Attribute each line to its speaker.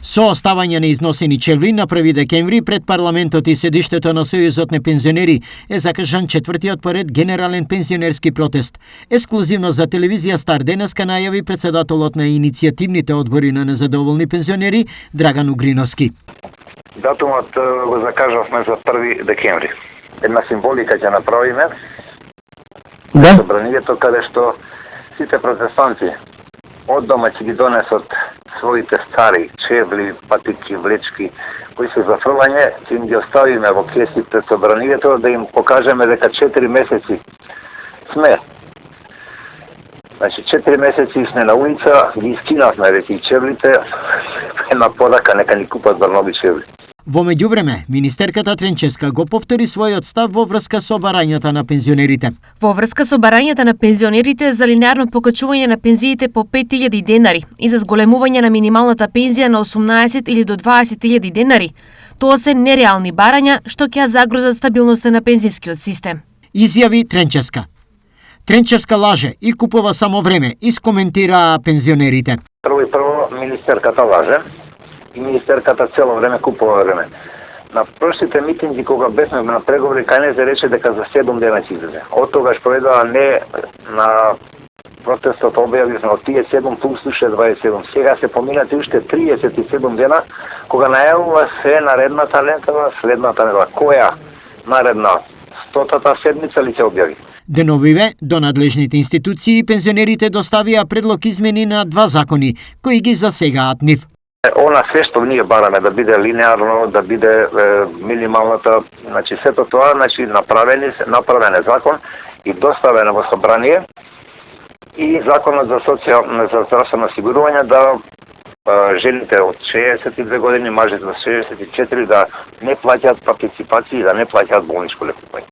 Speaker 1: Со оставање на износени чевли на 1 декември пред парламентот и седиштето на Сојузот на пензионери е закажан 4-тиот поред генерален пензионерски протест. Ексклузивно за телевизија Стар денеска најави председателот на иницијативните одбори на незадоволни пензионери Драган Угриновски.
Speaker 2: Датумот го закажавме за 1 декември. Една символика ќе направиме. Собранието каде што сите протестанти од дома ќе ги донесат своите стари чевли, патики, влечки кои се за фрлање, ќе им ги оставиме во кеси пред собранието да им покажеме дека 4 месеци сме. Значи 4 месеци сме на улица, ги искинавме веќе чевлите, една порака нека ни купат нови чевли.
Speaker 1: Во меѓувреме, министерката Тренческа го повтори својот став во врска со барањата на пензионерите.
Speaker 3: Во врска со барањата на пензионерите за линеарно покачување на пензиите по 5.000 денари и за зголемување на минималната пензија на 18 или до 20.000 денари, тоа се нереални барања што ќе загрозат стабилноста на пензискиот систем.
Speaker 1: Изјави Тренческа. Тренчевска лаже и купува само време, искоментира пензионерите.
Speaker 2: Прво министерката лаже и министерката цело време купува време. На прошлите митинги кога бевме на преговори, кај не се рече дека за 7 дена ќе излезе. Од тогаш проведува не на протестот објавивме од тие 7 плюс 27. Сега се поминати уште 37 дена кога најавува се наредната лентава следната недела. Која наредна 100-та седмица ли ќе објави?
Speaker 1: Деновиве, до надлежните институции пензионерите доставија предлог измени на 2 закони, кои ги засегаат нив.
Speaker 2: Она се што ние бараме да биде линеарно, да биде минималната, значи сето тоа, значи направен е закон и доставен во собрание и законот за за здравствено осигурување да жените од 62 години, мажите од 64 да не плаќаат партиципации, да не плаќаат болничко лекување.